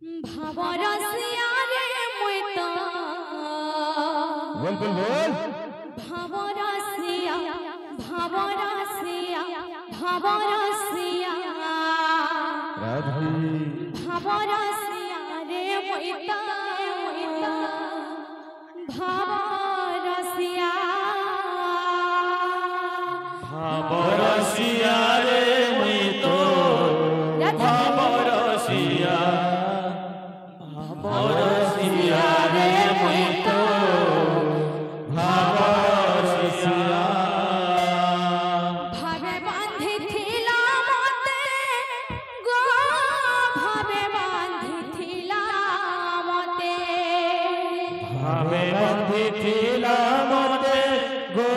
ভাবরসিয়া রে মুই তো बोल बोल बोल ভাবরসিয়া ভাবরসিয়া ভাবরসিয়া राधे ভাবরসিয়া রে মুই তো ভাবরসিয়া भावरसिया रे मुई तो भावरसिया भावरसिया रे मुई तो भावरसिया ভাবে বাঁধিছিলা মতে গো ভাবে বাঁধিছিলা মতে भावे बंधिथिला मते गो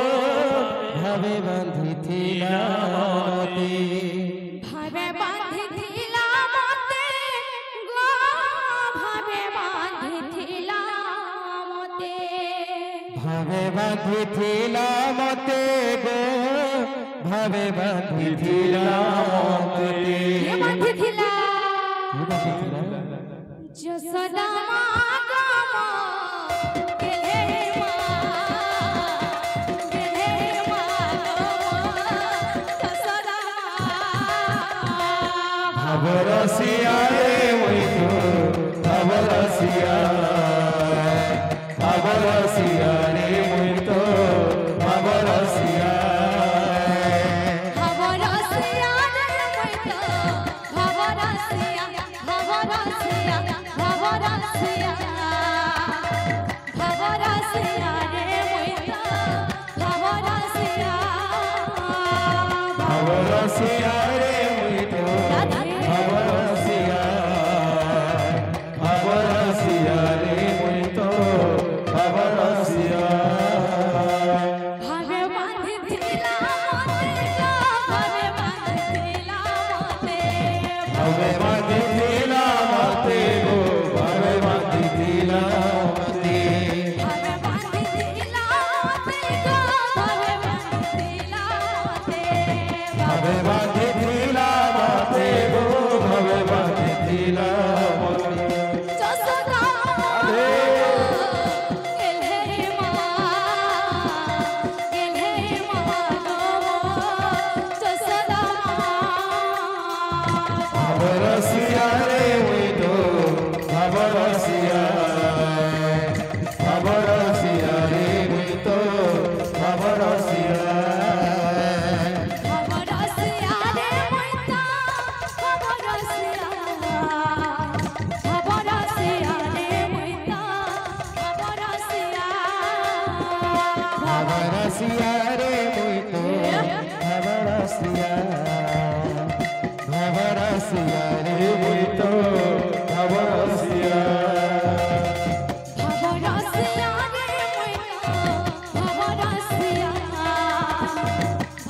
भावे बंधिथिला मते ভাবে বাঁধিছিলা মতে গো ভাবে বাঁধিছিলা মতে भावे बंधिथिला मते गो भावे बंधिथिला मते কে বাঁধিছিলা যশোদা মা গো গেলে মা যশোদা মা भावरसिया रे मुई तो भावरसिया भावरसिया रे मुई तो भावरसिया ভাবরসিয়া রে মুই তো ভাবরসিয়া ভাবরসিয়া ভাবরসিয়া ভাবরসিয়া রে মুই তো ভাবরসিয়া भावरसिया रे मुई तो भावरसिया भावरसिया रे मुई तो भावरसिया ভাবে বাঁধিছিলা মতে গো ভাবে বাঁধিছিলা মতে भावे बंधिथिला मते गो भावे बंधिथिला मते ভাবে বাঁধিছিলা মতে গো ভাবে বাঁধিছিলা মতে भावे बंधिथिला मते गो भावे बंधिथिला मते যশোদা গেলে মা গো যশোদা भावरसिया रे मुई तो भावरसिया भावरसिया रे मुई तो भावरसिया ভাবরসিয়া রে মুই তো ভাবরসিয়া ভাবরসিয়া রে মুই তো ভাবরসিয়া भावरसिया रे मुई तो भावरसिया भावरसिया रे मुई तो भावरसिया ভাবরসিয়া রে মুই তো ভাবরসিয়া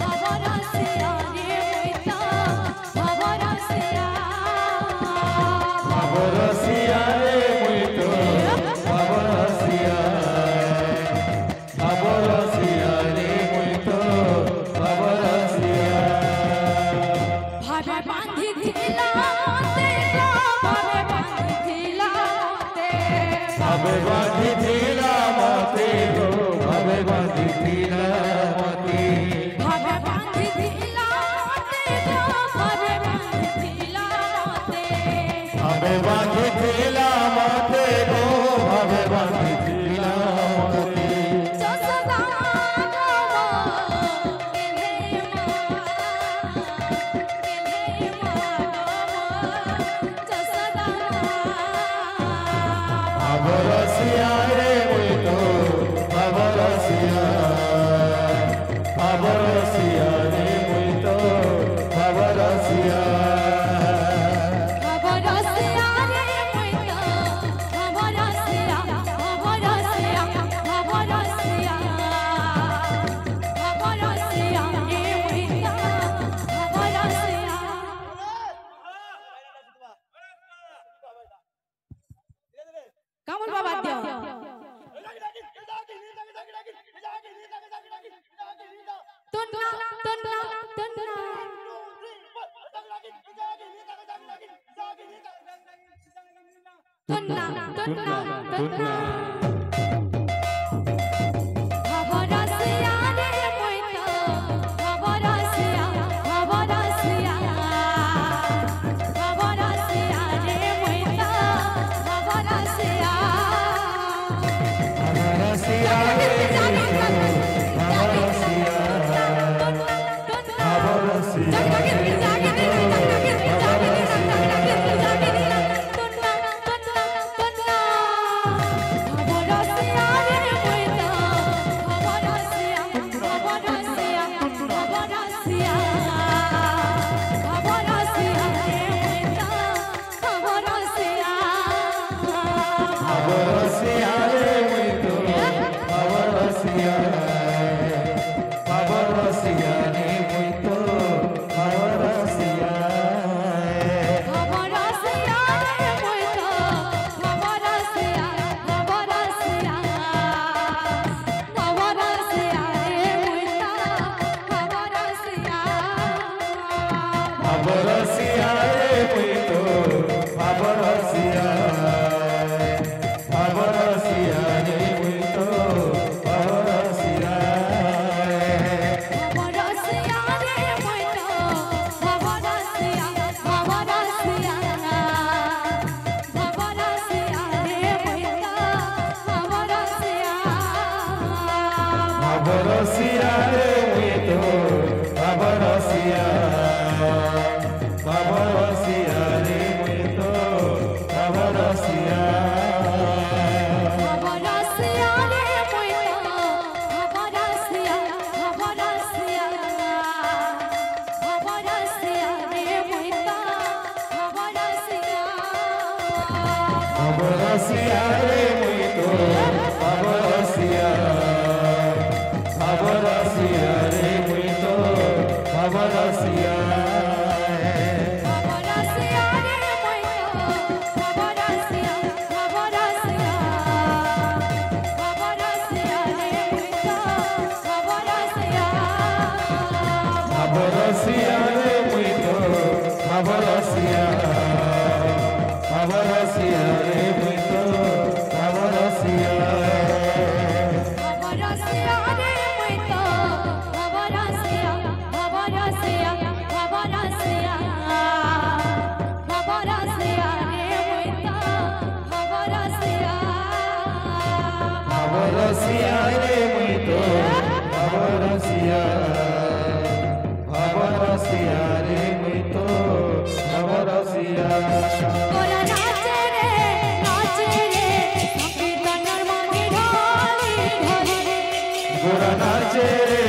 ভাবরসিয়া রে মুই তো ভাবরসিয়া भावरसिया रे मुई तो भावरसिया भावरसिया रे मुई तो भावरसिया ভাবে বাঁধিছিলা মতে গো ভাবে বাঁধিছিলা মতে भावे बंधिथिला मते गो भावे बंधिथिला मते ভাবে বাঁধিছিলা মতে গো ভাবে বাঁধিছিলা মতে भावे बंधिथिला मते गो भावे बंधिथिला मते যশোদা গো গেলে মা গো যশোদা भावरसिया रे मुई तो भावरसिया भावरसिया रे मुई तो भावरसिया ভাবরসিয়া রে মুই তো ভাবরসিয়া ভাবরসিয়া ভাবরসিয়া ভাবরসিয়া রে মুই তো ভাবরসিয়া কামল বাবা দিও তুন্না তুন্না তুন্না তুন্না তুন্না তুন্না তুন্না খবরসিয়া রে মইতো খবরসিয়া খবরসিয়া খবরসিয়া রে মইতো খবরসিয়া খবরসিয়া রে খবরসিয়া খবরসিয়া খবরসিয়া রে মইতো খবরসিয়া খবরসিয়া রে মইতো খবরসিয়া খবরসিয়া রে মইতো খবরসিয়া খবরসিয়া খবরসিয়া রে মইতো খবরসিয়া খবরসিয়া রে মইতো খবরসিয়া খবরসিয়া রে মইতো খবরসিয়া খবরসিয়া রে মইতো খবরসিয়া খবরসিয়া খবরসিয়া রে মইতো খবরসিয়া খবরসিয়া রে মইতো খবরসিয়া খবরসিয়া রে মইতো খবরসিয়া খবরসিয়া রে মইতো খবরসিয়া খবরসিয়া খবরসিয়া রে মইতো খবরসিয়া খবরসিয়া রে মইতো খবরসিয়া খবরসিয়া রে মইতো খবরসিয়া খবরসিয়া রে মইতো খবরসিয়া খবরসিয়া খবরসিয়া রে মইতো খবরসিয়া খবরসিয়া রে মইতো খবরসিয়া খবরসিয়া রে মইতো খবরসিয়া খবরসিয়া রে মইতো খবরসিয়া খবরসিয়া খবরসিয়া খবরসিয়া রে মইতো খবরসিয়া খবরসিয়া রে মইতো খবরসিয়া খবরসিয়া রে মইতো খবরসিয়া তোরা নাচে রে সংকীর্তনের মধ্যে ঢালি ঢালি গোরা নাচে রে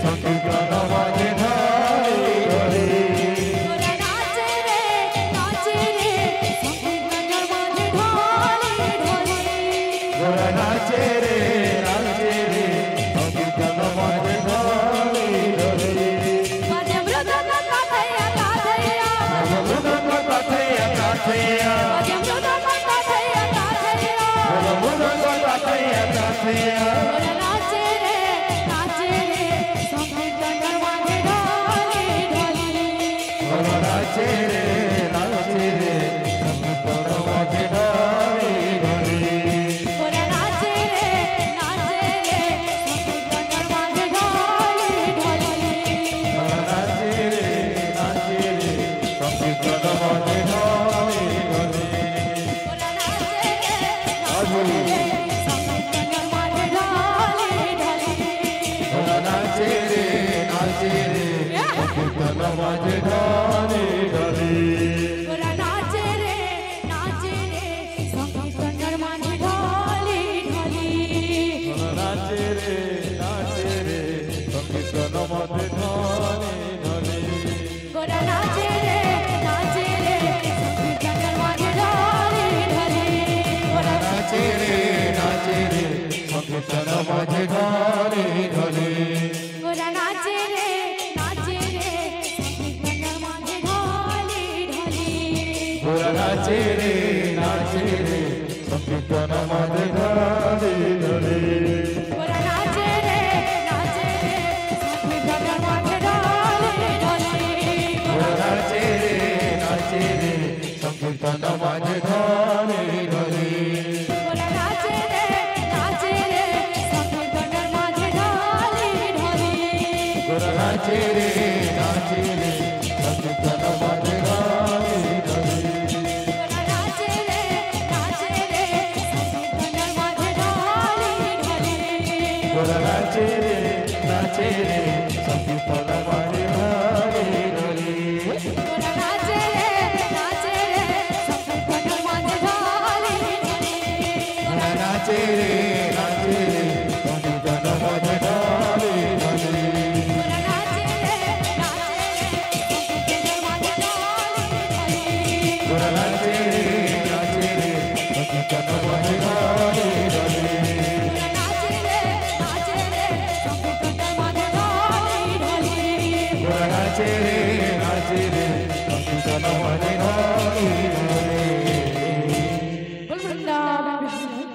সংকীর্তন মাঝে ঢালি ঢালি তোরা নাচে রে সংকীর্তনের মধ্যে ঢালি ঢালি গোরা নাচে রে সংকীর্তন মাঝে ঢালি ঢালি বাজে মৃদঙ্গ কাঁথাইয়া কাঁথাইয়া মৃদঙ্গ কাঁথাইয়া কাঁথাইয়া বাজে মৃদঙ্গ কাঁথাইয়া কাঁথাইয়া মৃদঙ্গ কাঁথাইয়া কাঁথাইয়া তোরা নাচে রে সংকীর্তনের মধ্যে ঢালি ঢালি গোরা নাচে রে সংকীর্তন মাঝে ঢালি ঢালি তোরা নাচে রে সংকীর্তনের মধ্যে ঢালি ঢালি গোরা নাচে রে সংকীর্তন মাঝে ঢালি ঢালি তোরা নাচে রে সংকীর্তনের মধ্যে ঢালি ঢালি গোরা নাচে রে সংকীর্তন মাঝে ঢালি ঢালি তোরা নাচে রে সংকীর্তনের মধ্যে ঢালি ঢালি গোরা নাচে রে সংকীর্তন মাঝে ঢালি ঢালি তোরা নাচে রে সংকীর্তনের মধ্যে ঢালি ঢালি তোরা নাচে রে সংকীর্তন মাঝে ঢালি ঢালি তোরা নাচে রে সংকীর্তনের মধ্যে ঢালি ঢালি গোরা নাচে রে সংকীর্তন মাঝে ঢালি ঢালি তোরা নাচে রে সংকীর্তনের মধ্যে ঢালি ঢালি গোরা নাচে রে সংকীর্তন মাঝে ঢলে ঢলে ওরা নাচে রে সংকীর্তনের মাঝে ঢলে ঢলে ওরা নাচে রে সংকীর্তন মাঝে ঢলে ঢলে ওরা নাচে রে সংকীর্তনের মাঝে ঢলে ঢলে ওরা নাচে রে সংকীর্তন মাঝে ঢলে ঢলে ওরা নাচে রে সংকীর্তনের মাঝে ঢলে ঢলে ওরা নাচে রে সংকীর্তন মাঝে ঢলে ঢলে ওরা নাচে রে সংকীর্তনের মাঝে ঢলে ঢলে ওরা নাচে রে সংকীর্তন মাঝে ঢলে ঢলে ওরা নাচে রে সংকীর্তন মাঝে ঢলে ঢলে বৃন্দাবন